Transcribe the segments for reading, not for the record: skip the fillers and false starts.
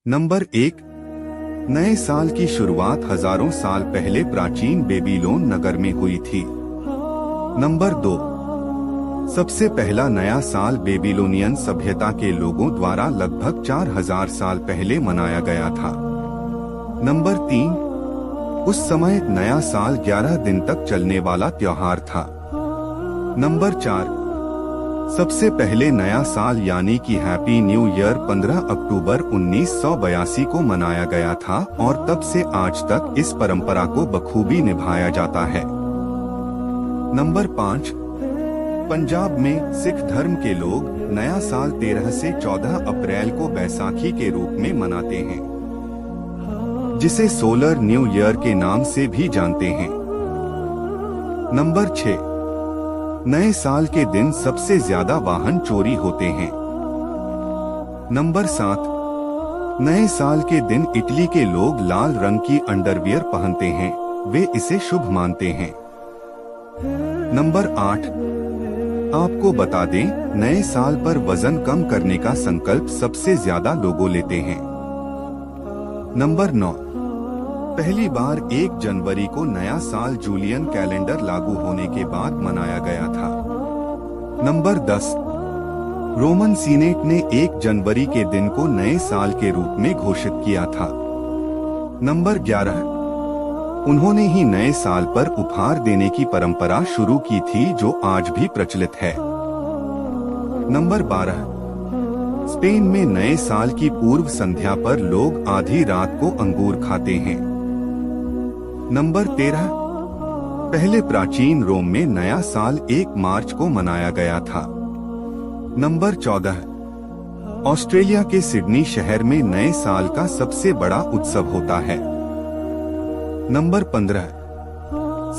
Number 1, नए साल की शुरुआत हजारों साल पहले प्राचीन बेबीलोन नगर में हुई थी। नंबर 2, सबसे पहला नया साल बेबीलोनियन सभ्यता के लोगों द्वारा लगभग 4000 साल पहले मनाया गया था। नंबर 3, उस समय नया साल 11 दिन तक चलने वाला त्योहार था। नंबर 4, सबसे पहले नया साल यानी कि हैप्पी न्यू ईयर 15 अक्टूबर 1982 को मनाया गया था और तब से आज तक इस परंपरा को बखूबी निभाया जाता है। नंबर 5, पंजाब में सिख धर्म के लोग नया साल 13 से 14 अप्रैल को बैसाखी के रूप में मनाते हैं, जिसे सोलर न्यू ईयर के नाम से भी जानते हैं। नंबर 6, नए साल के दिन सबसे ज्यादा वाहन चोरी होते हैं। नंबर 7, नए साल के दिन इटली के लोग लाल रंग की अंडरवियर पहनते हैं, वे इसे शुभ मानते हैं। नंबर 8, आपको बता दें, नए साल पर वजन कम करने का संकल्प सबसे ज्यादा लोगों लेते हैं। नंबर 9, पहली बार 1 जनवरी को नया साल जूलियन कैलेंडर लागू होने के बाद मनाया गया था। नंबर 10, रोमन सीनेट ने 1 जनवरी के दिन को नए साल के रूप में घोषित किया था। नंबर 11, उन्होंने ही नए साल पर उपहार देने की परंपरा शुरू की थी जो आज भी प्रचलित है। नंबर 12, स्पेन में नए साल की पूर्व संध्या पर लोग आधी रात को अंगूर खाते हैं। नंबर 13, पहले प्राचीन रोम में नया साल 1 मार्च को मनाया गया था। नंबर 14, ऑस्ट्रेलिया के सिडनी शहर में नए साल का सबसे बड़ा उत्सव होता है। नंबर 15,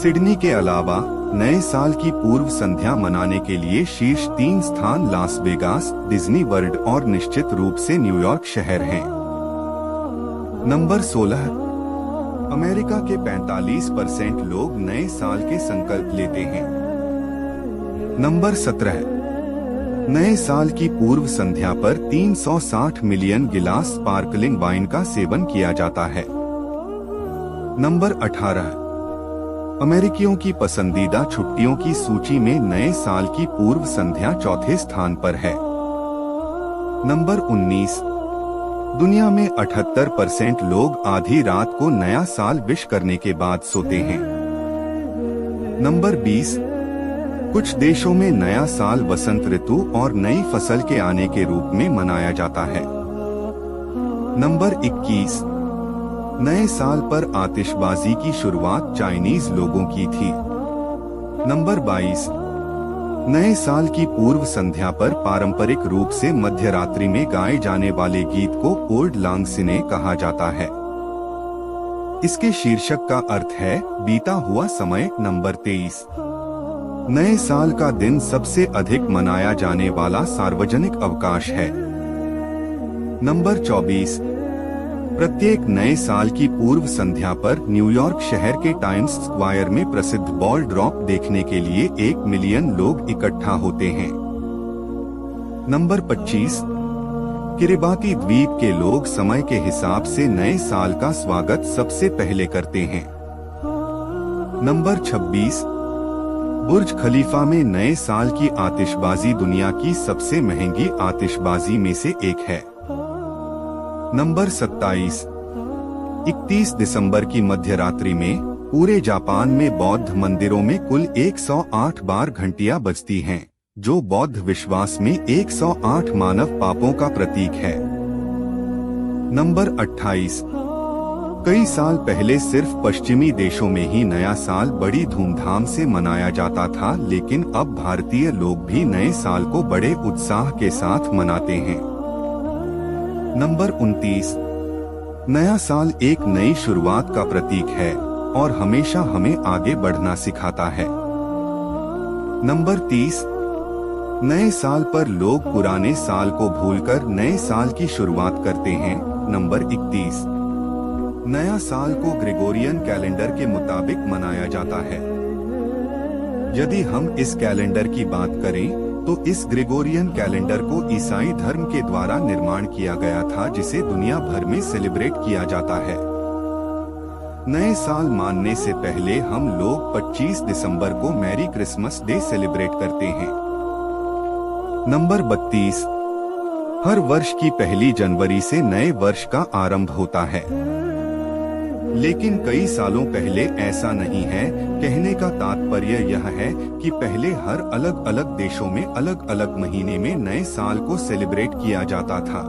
सिडनी के अलावा नए साल की पूर्व संध्या मनाने के लिए शीर्ष 3 स्थान लास वेगास, डिज्नी वर्ल्ड और निश्चित रूप से न्यूयॉर्क शहर हैं। नंबर 16, अमेरिका के 45% लोग नए साल के संकल्प लेते हैं। नंबर 17, नए साल की पूर्व संध्या पर 360 मिलियन गिलास स्पार्कलिंग वाइन का सेवन किया जाता है। नंबर 18, अमेरिकियों की पसंदीदा छुट्टियों की सूची में नए साल की पूर्व संध्या चौथे स्थान पर है। नंबर 19, दुनिया में 78% लोग आधी रात को नया साल विश करने के बाद सोते हैं। नंबर 20, कुछ देशों में नया साल वसंत ऋतु और नई फसल के आने के रूप में मनाया जाता है। नंबर 21, नए साल पर आतिशबाजी की शुरुआत चाइनीज लोगों की थी। नंबर 22, नए साल की पूर्व संध्या पर पारंपरिक रूप से मध्य रात्रि में गाए जाने वाले गीत को ओल्ड लांग सिने कहा जाता है। इसके शीर्षक का अर्थ है बीता हुआ समय। नंबर 23, नए साल का दिन सबसे अधिक मनाया जाने वाला सार्वजनिक अवकाश है। नंबर 24, प्रत्येक नए साल की पूर्व संध्या पर न्यूयॉर्क शहर के टाइम्स स्क्वायर में प्रसिद्ध बॉल ड्रॉप देखने के लिए 1 मिलियन लोग इकट्ठा होते हैं। नंबर 25, किरिबाती द्वीप के लोग समय के हिसाब से नए साल का स्वागत सबसे पहले करते हैं। नंबर 26, बुर्ज खलीफा में नए साल की आतिशबाजी दुनिया की सबसे महंगी आतिशबाजी में से एक है। नंबर 27, 31 दिसंबर की मध्य रात्रि में पूरे जापान में बौद्ध मंदिरों में कुल 108 बार घंटियां बजती हैं, जो बौद्ध विश्वास में 108 मानव पापों का प्रतीक है। नंबर 28, कई साल पहले सिर्फ पश्चिमी देशों में ही नया साल बड़ी धूमधाम से मनाया जाता था, लेकिन अब भारतीय लोग भी नए साल को बड़े उत्साह के साथ मनाते हैं। नंबर 29, नया साल एक नई शुरुआत का प्रतीक है और हमेशा हमें आगे बढ़ना सिखाता है। नंबर 30, नए साल पर लोग पुराने साल को भूलकर नए साल की शुरुआत करते हैं। नंबर 31, नया साल को ग्रेगोरियन कैलेंडर के मुताबिक मनाया जाता है। यदि हम इस कैलेंडर की बात करें तो इस ग्रेगोरियन कैलेंडर को ईसाई धर्म के द्वारा निर्माण किया गया था, जिसे दुनिया भर में सेलिब्रेट किया जाता है। नए साल मानने से पहले हम लोग 25 दिसंबर को मैरी क्रिसमस डे सेलिब्रेट करते हैं। नंबर 32, हर वर्ष की पहली जनवरी से नए वर्ष का आरंभ होता है, लेकिन कई सालों पहले ऐसा नहीं है। कहने का तात्पर्य यह है कि पहले हर अलग अलग देशों में अलग अलग महीने में नए साल को सेलिब्रेट किया जाता था।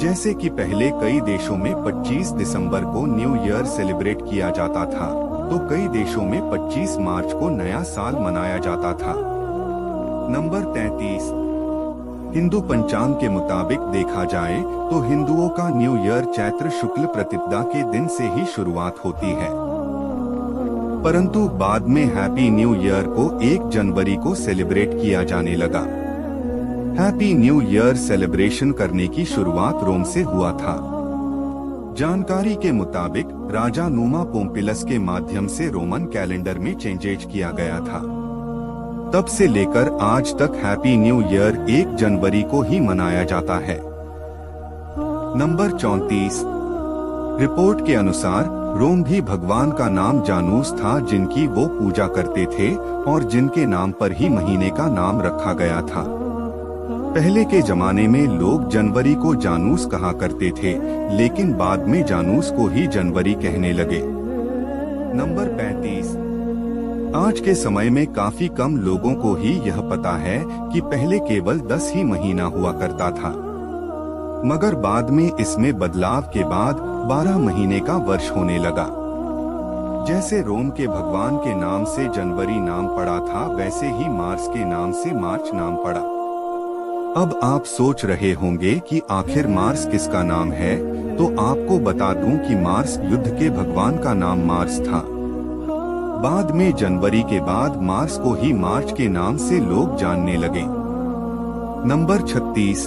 जैसे कि पहले कई देशों में 25 दिसंबर को न्यू ईयर सेलिब्रेट किया जाता था, तो कई देशों में 25 मार्च को नया साल मनाया जाता था। नंबर 33, हिंदू पंचांग के मुताबिक देखा जाए तो हिंदुओं का न्यू ईयर चैत्र शुक्ल प्रतिपदा के दिन से ही शुरुआत होती है, परंतु बाद में हैप्पी न्यू ईयर को 1 जनवरी को सेलिब्रेट किया जाने लगा। हैप्पी न्यू ईयर सेलिब्रेशन करने की शुरुआत रोम से हुआ था। जानकारी के मुताबिक राजा नुमा पोम्पिलस के माध्यम से रोमन कैलेंडर में चेंजेज किया गया था। तब से लेकर आज तक हैप्पी न्यू ईयर 1 जनवरी को ही मनाया जाता है। नंबर 34, रिपोर्ट के अनुसार रोम भी भगवान का नाम जानूस था, जिनकी वो पूजा करते थे और जिनके नाम पर ही महीने का नाम रखा गया था। पहले के जमाने में लोग जनवरी को जानूस कहा करते थे, लेकिन बाद में जानूस को ही जनवरी कहने लगे। नंबर 35, आज के समय में काफी कम लोगों को ही यह पता है कि पहले केवल 10 ही महीना हुआ करता था, मगर बाद में इसमें बदलाव के बाद 12 महीने का वर्ष होने लगा। जैसे रोम के भगवान के नाम से जनवरी नाम पड़ा था, वैसे ही मार्स के नाम से मार्च नाम पड़ा। अब आप सोच रहे होंगे कि आखिर मार्स किसका नाम है, तो आपको बता दूं कि मार्स युद्ध के भगवान का नाम मार्स था। बाद में जनवरी के बाद मार्स को ही मार्च के नाम से लोग जानने लगे। नंबर 36,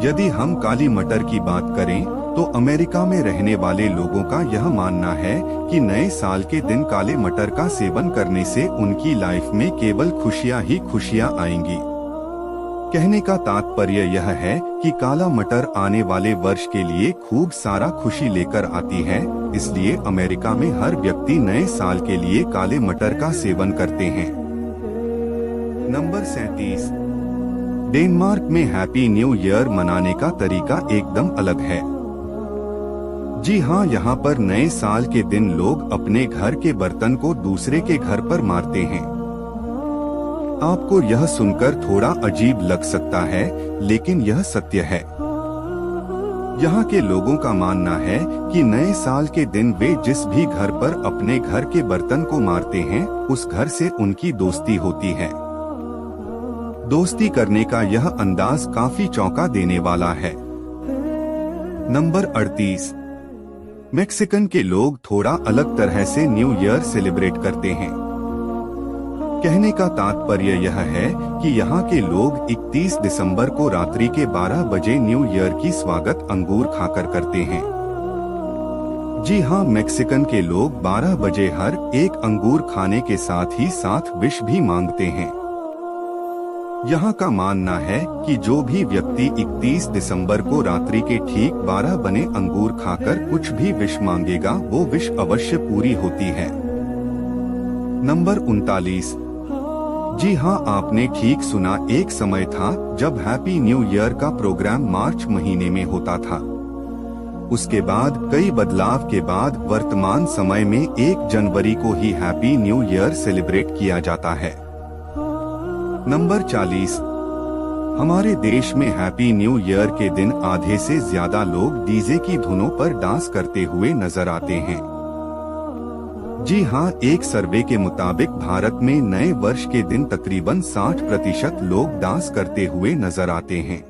यदि हम काली मटर की बात करें तो अमेरिका में रहने वाले लोगों का यह मानना है कि नए साल के दिन काले मटर का सेवन करने से उनकी लाइफ में केवल खुशियां ही खुशियां आएंगी। कहने का तात्पर्य यह है कि काला मटर आने वाले वर्ष के लिए खूब सारा खुशी लेकर आती है, इसलिए अमेरिका में हर व्यक्ति नए साल के लिए काले मटर का सेवन करते हैं। नंबर 37, डेनमार्क में हैप्पी न्यू ईयर मनाने का तरीका एकदम अलग है। जी हाँ, यहाँ पर नए साल के दिन लोग अपने घर के बर्तन को दूसरे के घर पर मारते हैं। आपको यह सुनकर थोड़ा अजीब लग सकता है, लेकिन यह सत्य है। यहाँ के लोगों का मानना है कि नए साल के दिन वे जिस भी घर पर अपने घर के बर्तन को मारते हैं, उस घर से उनकी दोस्ती होती है। दोस्ती करने का यह अंदाज काफी चौंका देने वाला है। नंबर 38, मैक्सिकन के लोग थोड़ा अलग तरह से न्यू ईयर सेलिब्रेट करते हैं। कहने का तात्पर्य यह है कि यहाँ के लोग 31 दिसंबर को रात्रि के 12 बजे न्यू ईयर की स्वागत अंगूर खाकर करते हैं। जी हाँ, मैक्सिकन के लोग 12 बजे हर एक अंगूर खाने के साथ ही साथ विश भी मांगते हैं। यहाँ का मानना है कि जो भी व्यक्ति 31 दिसंबर को रात्रि के ठीक 12 बने अंगूर खाकर कुछ भी विश मांगेगा, वो विश अवश्य पूरी होती है। नंबर 39, जी हाँ, आपने ठीक सुना, एक समय था जब हैप्पी न्यू ईयर का प्रोग्राम मार्च महीने में होता था। उसके बाद कई बदलाव के बाद वर्तमान समय में 1 जनवरी को ही हैप्पी न्यू ईयर सेलिब्रेट किया जाता है। नंबर 40, हमारे देश में हैप्पी न्यू ईयर के दिन आधे से ज्यादा लोग डीजे की धुनों पर डांस करते हुए नजर आते हैं। जी हाँ, एक सर्वे के मुताबिक भारत में नए वर्ष के दिन तकरीबन 60% लोग डांस करते हुए नजर आते हैं।